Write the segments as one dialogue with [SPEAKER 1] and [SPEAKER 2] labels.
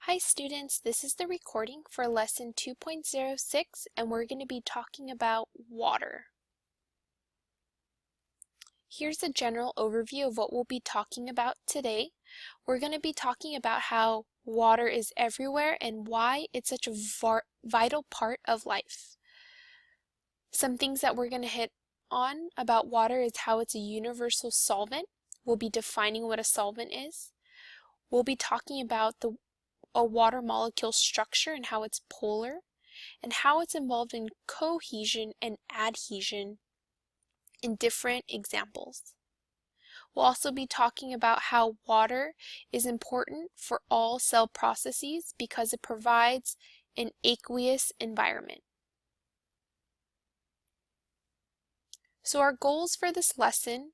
[SPEAKER 1] Hi students, this is the recording for lesson 2.06 and we're going to be talking about water. Here's a general overview of what we'll be talking about today. We're going to be talking about how water is everywhere and why it's such a vital part of life. Some things that we're going to hit on about water is how it's a universal solvent. We'll be defining what a solvent is. We'll be talking about a water molecule structure and how it's polar, and how it's involved in cohesion and adhesion in different examples. We'll also be talking about how water is important for all cell processes because it provides an aqueous environment. So our goals for this lesson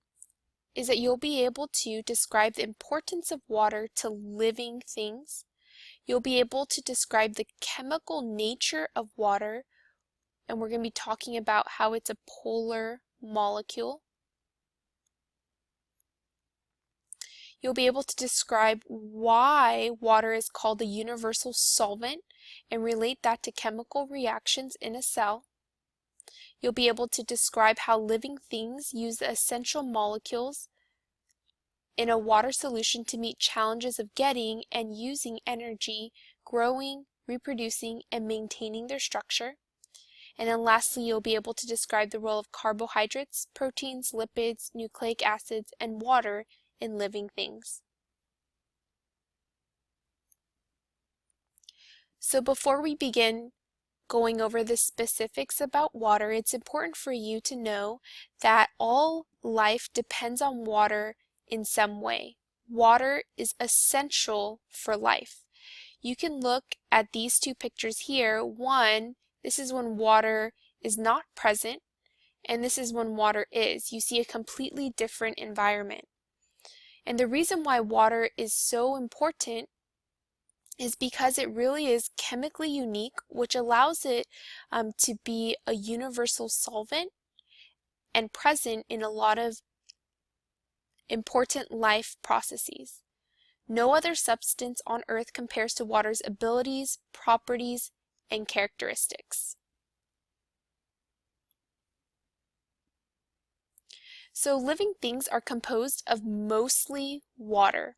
[SPEAKER 1] is that you'll be able to describe the importance of water to living things. You'll be able to describe the chemical nature of water, and we're going to be talking about how it's a polar molecule. You'll be able to describe why water is called a universal solvent and relate that to chemical reactions in a cell. You'll be able to describe how living things use the essential molecules in a water solution to meet challenges of getting and using energy, growing, reproducing, and maintaining their structure. And then lastly, you'll be able to describe the role of carbohydrates, proteins, lipids, nucleic acids, and water in living things. So before we begin going over the specifics about water, it's important for you to know that all life depends on water in some way. Water is essential for life. You can look at these two pictures here. One, this is when water is not present, and this is when water is. You see a completely different environment. And the reason why water is so important is because it really is chemically unique, which allows it to be a universal solvent and present in a lot of important life processes. No other substance on Earth compares to water's abilities, properties, and characteristics. So living things are composed of mostly water.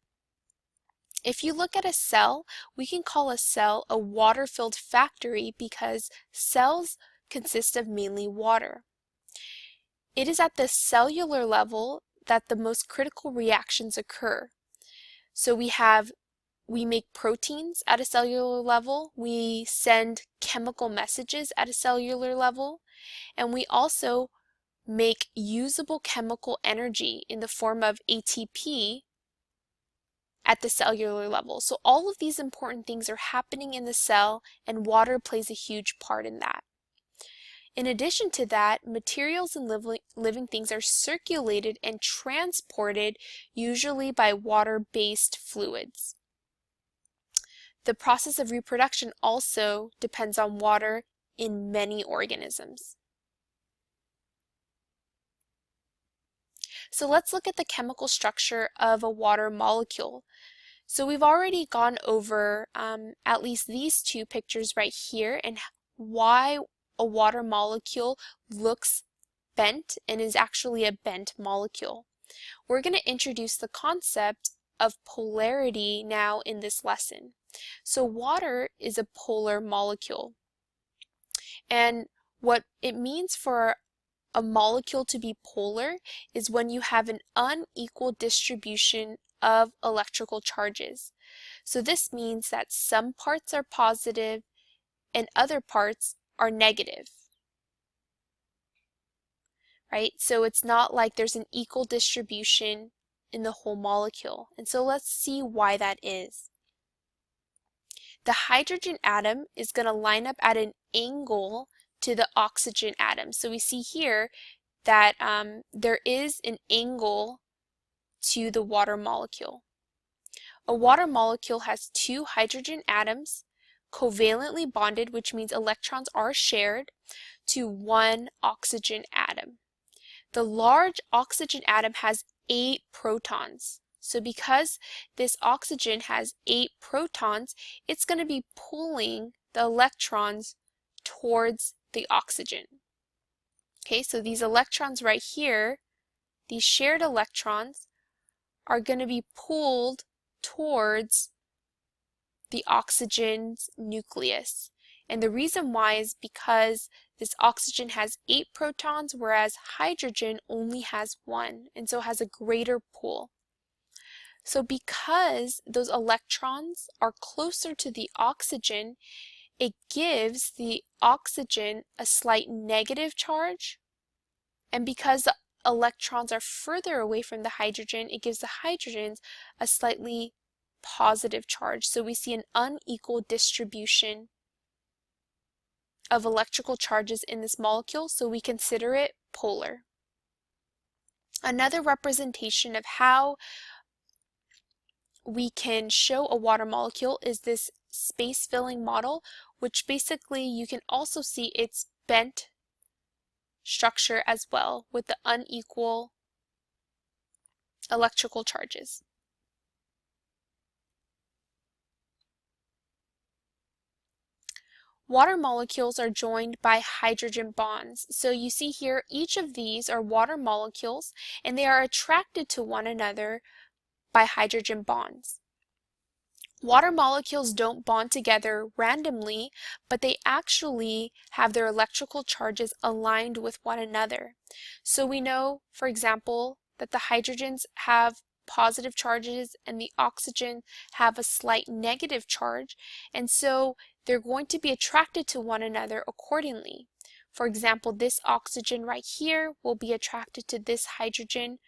[SPEAKER 1] If you look at a cell, we can call a cell a water-filled factory because cells consist of mainly water. It is at the cellular level that the most critical reactions occur. So we make proteins at a cellular level, we send chemical messages at a cellular level, and we also make usable chemical energy in the form of ATP at the cellular level. So all of these important things are happening in the cell, and water plays a huge part in that. In addition to that, materials in living things are circulated and transported usually by water-based fluids. The process of reproduction also depends on water in many organisms. So let's look at the chemical structure of a water molecule. So we've already gone over at least these two pictures right here and why a water molecule looks bent and is actually a bent molecule. We're going to introduce the concept of polarity now in this lesson. So water is a polar molecule. And what it means for a molecule to be polar is when you have an unequal distribution of electrical charges. So this means that some parts are positive and other parts are negative. Right? So it's not like there's an equal distribution in the whole molecule. And so let's see why that is. The hydrogen atom is going to line up at an angle to the oxygen atom. So we see here that there is an angle to the water molecule. A water molecule has two hydrogen atoms covalently bonded, which means electrons are shared, to one oxygen atom. The large oxygen atom has 8 protons. So because this oxygen has 8 protons, it's going to be pulling the electrons towards the oxygen. Okay, so these electrons right here, these shared electrons, are going to be pulled towards the oxygen's nucleus. And the reason why is because this oxygen has 8 protons, whereas hydrogen only has 1, and so has a greater pull. So because those electrons are closer to the oxygen, it gives the oxygen a slight negative charge, and because the electrons are further away from the hydrogen, it gives the hydrogens a slightly positive charge. So we see an unequal distribution of electrical charges in this molecule, so we consider it polar. Another representation of how we can show a water molecule is this space-filling model, which basically you can also see its bent structure as well with the unequal electrical charges. Water molecules are joined by hydrogen bonds. So you see here, each of these are water molecules, and they are attracted to one another by hydrogen bonds. Water molecules don't bond together randomly, but they actually have their electrical charges aligned with one another. So we know, for example, that the hydrogens have positive charges and the oxygen have a slight negative charge, and so they're going to be attracted to one another accordingly. For example, this oxygen right here will be attracted to this hydrogen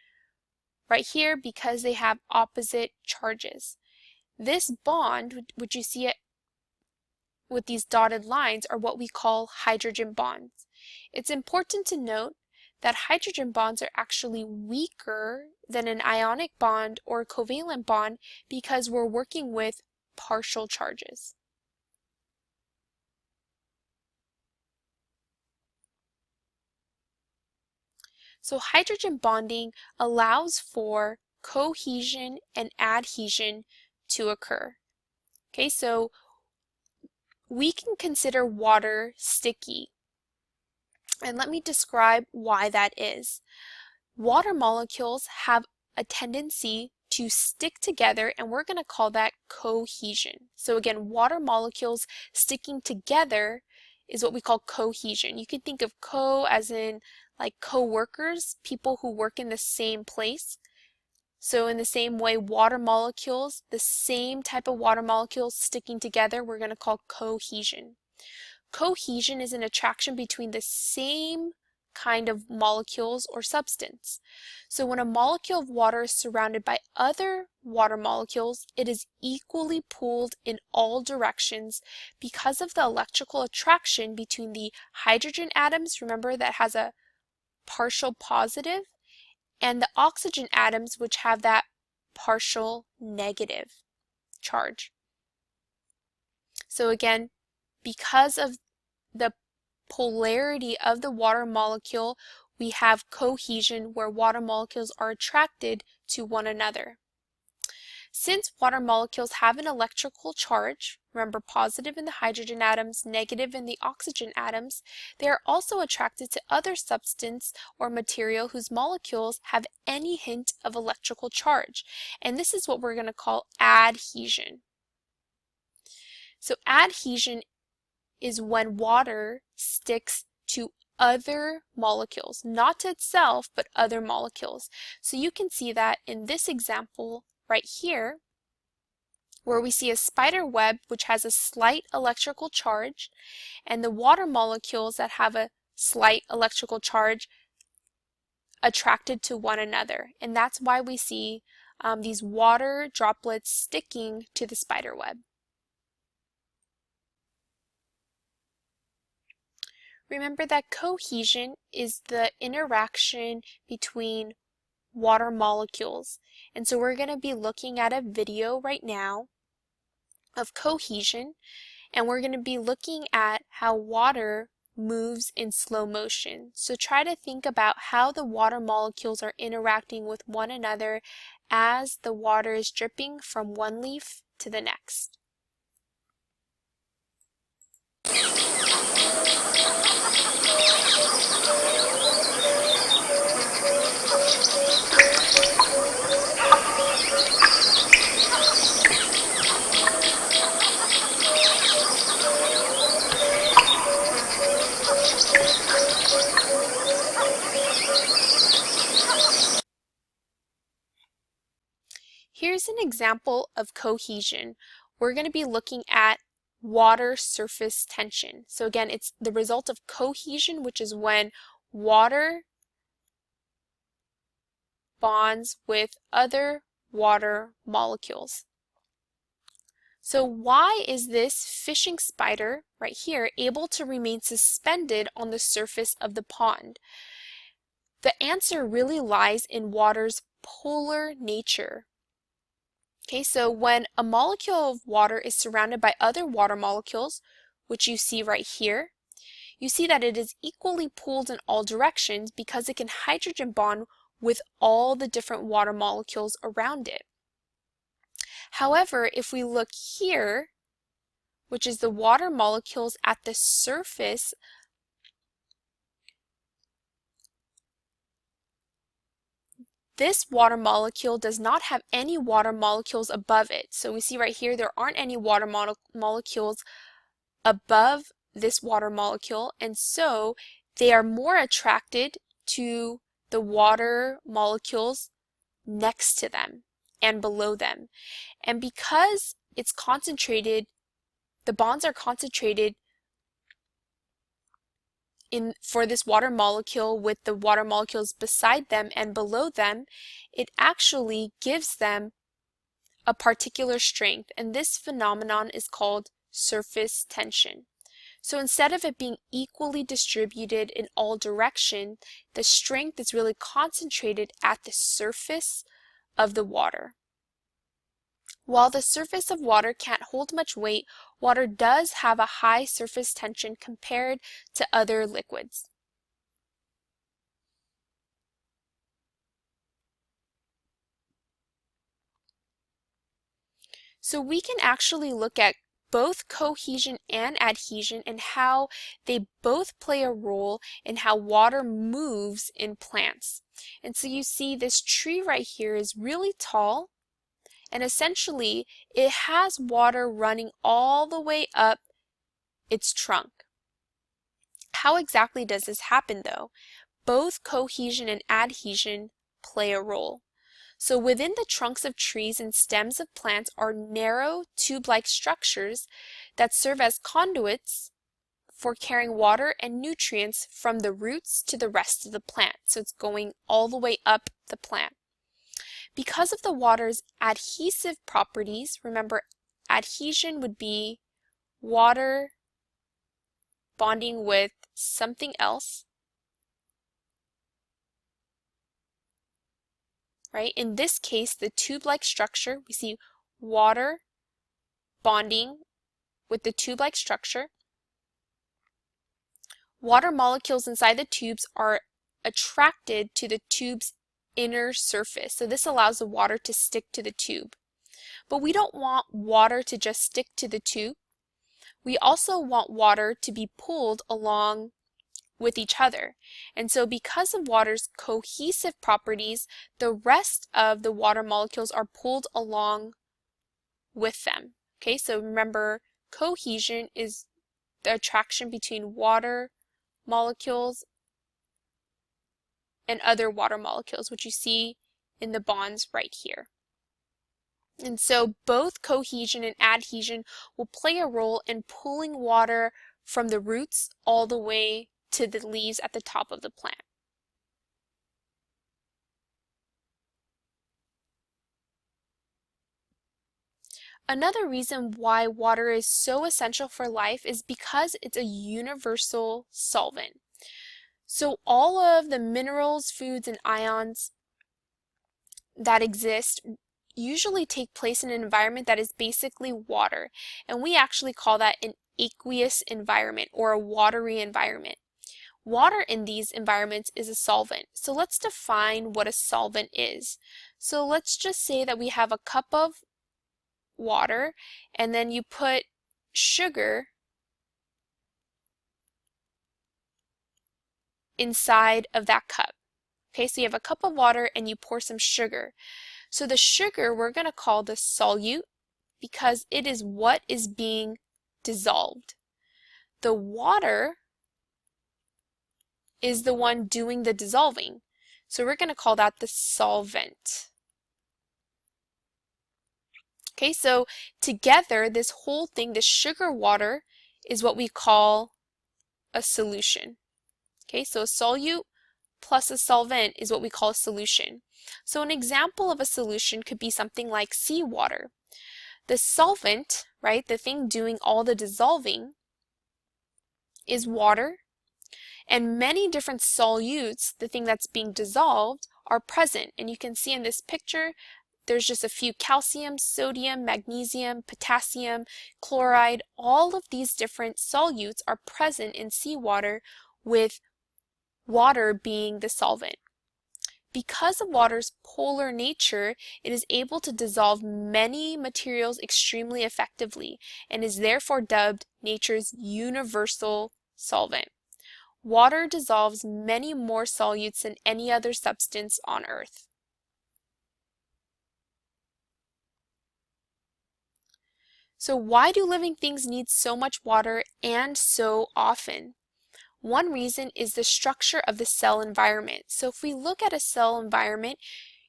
[SPEAKER 1] right here because they have opposite charges. This bond, which you see it with these dotted lines, are what we call hydrogen bonds. It's important to note that hydrogen bonds are actually weaker than an ionic bond or covalent bond because we're working with partial charges. So hydrogen bonding allows for cohesion and adhesion to occur. Okay, so we can consider water sticky. And let me describe why that is. Water molecules have a tendency to stick together, and we're going to call that cohesion. So again, water molecules sticking together is what we call cohesion. You can think of co as in like co-workers, people who work in the same place. So in the same way, water molecules, the same type of water molecules sticking together, we're going to call cohesion. Cohesion is an attraction between the same kind of molecules or substance. So when a molecule of water is surrounded by other water molecules, it is equally pulled in all directions because of the electrical attraction between the hydrogen atoms, remember that has a partial positive, and the oxygen atoms, which have that partial negative charge. So again, because of the polarity of the water molecule, we have cohesion where water molecules are attracted to one another. Since water molecules have an electrical charge, remember positive in the hydrogen atoms, negative in the oxygen atoms, they are also attracted to other substance or material whose molecules have any hint of electrical charge. And this is what we're going to call adhesion. So adhesion is when water sticks to other molecules, not to itself, but other molecules. So you can see that in this example right here, where we see a spider web which has a slight electrical charge, and the water molecules that have a slight electrical charge attracted to one another. And that's why we see these water droplets sticking to the spider web. Remember that cohesion is the interaction between water molecules. And so we're going to be looking at a video right now of cohesion, and we're going to be looking at how water moves in slow motion. So try to think about how the water molecules are interacting with one another as the water is dripping from one leaf to the next. Here's an example of cohesion. We're going to be looking at water surface tension. So again, it's the result of cohesion, which is when water bonds with other water molecules. So why is this fishing spider right here able to remain suspended on the surface of the pond? The answer really lies in water's polar nature. Okay, so when a molecule of water is surrounded by other water molecules, which you see right here, you see that it is equally pulled in all directions because it can hydrogen bond with all the different water molecules around it. However, if we look here, which is the water molecules at the surface, this water molecule does not have any water molecules above it. So we see right here there aren't any water molecules above this water molecule, and so they are more attracted to the water molecules next to them and below them. And because it's concentrated, the bonds are concentrated for this water molecule with the water molecules beside them and below them, it actually gives them a particular strength, and this phenomenon is called surface tension. So instead of it being equally distributed in all directions, the strength is really concentrated at the surface of the water. While the surface of water can't hold much weight, water does have a high surface tension compared to other liquids. So we can actually look at both cohesion and adhesion and how they both play a role in how water moves in plants. And so you see this tree right here is really tall, and essentially it has water running all the way up its trunk. How exactly does this happen though? Both cohesion and adhesion play a role. So within the trunks of trees and stems of plants are narrow tube-like structures that serve as conduits for carrying water and nutrients from the roots to the rest of the plant. So it's going all the way up the plant. Because of the water's adhesive properties, remember adhesion would be water bonding with something else, right? In this case, the tube-like structure, we see water bonding with the tube-like structure. Water molecules inside the tubes are attracted to the tube's inner surface. So this allows the water to stick to the tube. But we don't want water to just stick to the tube. We also want water to be pulled along with each other. And so because of water's cohesive properties, the rest of the water molecules are pulled along with them. Okay, so remember, cohesion is the attraction between water molecules and other water molecules, which you see in the bonds right here. And so both cohesion and adhesion will play a role in pulling water from the roots all the way to the leaves at the top of the plant. Another reason why water is so essential for life is because it's a universal solvent. So all of the minerals, foods, and ions that exist usually take place in an environment that is basically water. And we actually call that an aqueous environment or a watery environment. Water in these environments is a solvent. So let's define what a solvent is. So let's just say that we have a cup of water and then you put sugar inside of that cup. Okay, so you have a cup of water and you pour some sugar. So the sugar we're going to call the solute because it is what is being dissolved. The water is the one doing the dissolving. So we're going to call that the solvent. Okay, so together, this whole thing, the sugar water, is what we call a solution. Okay, so a solute plus a solvent is what we call a solution. So an example of a solution could be something like seawater. The solvent, right, the thing doing all the dissolving, is water, and many different solutes, the thing that's being dissolved, are present. And you can see in this picture, there's just a few: calcium, sodium, magnesium, potassium, chloride. All of these different solutes are present in seawater, with water being the solvent. Because of water's polar nature, it is able to dissolve many materials extremely effectively and is therefore dubbed nature's universal solvent. Water dissolves many more solutes than any other substance on Earth. So why do living things need so much water and so often? One reason is the structure of the cell environment. So if we look at a cell environment,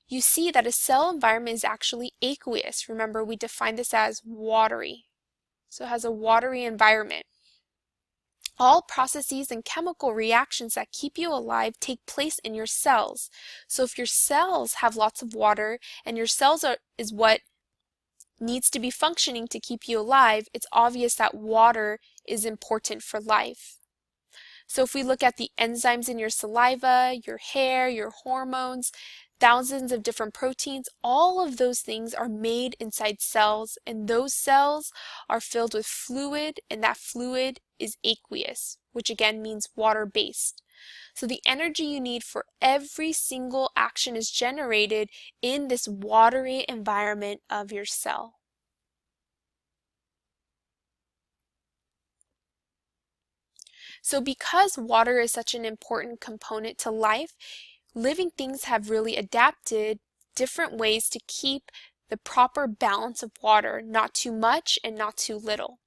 [SPEAKER 1] you see that a cell environment is actually aqueous. Remember, we defined this as watery. So it has a watery environment. All processes and chemical reactions that keep you alive take place in your cells. So if your cells have lots of water and your cells is what needs to be functioning to keep you alive, it's obvious that water is important for life. So if we look at the enzymes in your saliva, your hair, your hormones, thousands of different proteins, all of those things are made inside cells, and those cells are filled with fluid, and that fluid is aqueous, which again means water-based. So the energy you need for every single action is generated in this watery environment of your cell. So because water is such an important component to life, living things have really adapted different ways to keep the proper balance of water, not too much and not too little.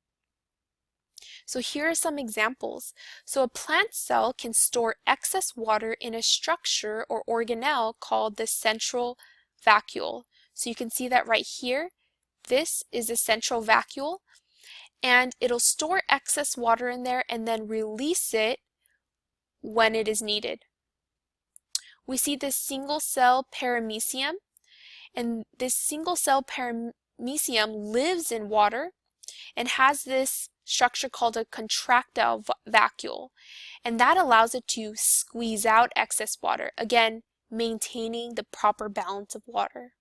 [SPEAKER 1] So here are some examples. So a plant cell can store excess water in a structure or organelle called the central vacuole. So you can see that right here. This is a central vacuole, and it'll store excess water in there and then release it when it is needed. We see this single cell paramecium, and this single cell paramecium lives in water and has this structure called a contractile vacuole, and that allows it to squeeze out excess water, again maintaining the proper balance of water.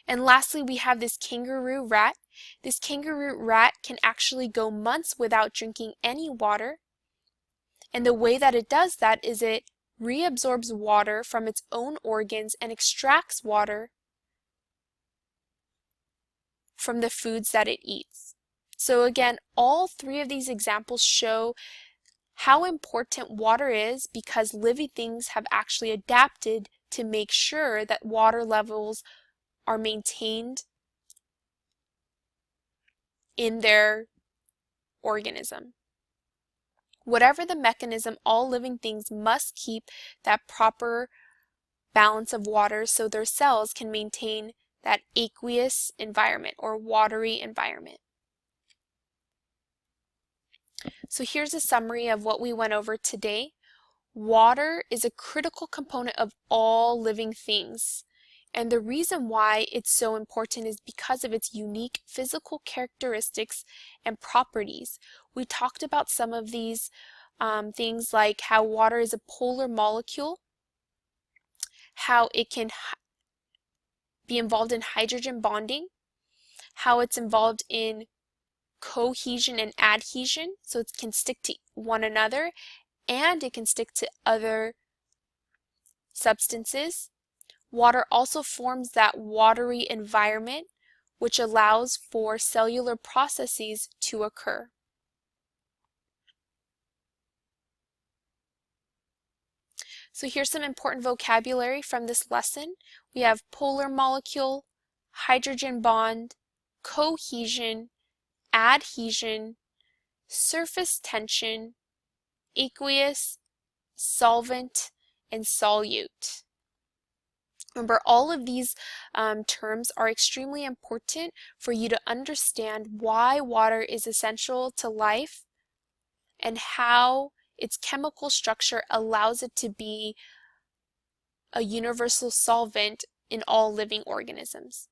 [SPEAKER 1] And lastly, we have this kangaroo rat. This kangaroo rat can actually go months without drinking any water, and the way that it does that is it reabsorbs water from its own organs and extracts water from the foods that it eats. So again, all three of these examples show how important water is because living things have actually adapted to make sure that water levels are maintained in their organism. Whatever the mechanism, all living things must keep that proper balance of water so their cells can maintain that aqueous environment or watery environment. So here's a summary of what we went over today. Water is a critical component of all living things. And the reason why it's so important is because of its unique physical characteristics and properties. We talked about some of these things like how water is a polar molecule, how it can be involved in hydrogen bonding, how it's involved in cohesion and adhesion, so it can stick to one another and it can stick to other substances. Water also forms that watery environment, which allows for cellular processes to occur. So here's some important vocabulary from this lesson. We have polar molecule, hydrogen bond, cohesion, adhesion, surface tension, aqueous, solvent, and solute. Remember, all of these terms are extremely important for you to understand why water is essential to life and how its chemical structure allows it to be a universal solvent in all living organisms.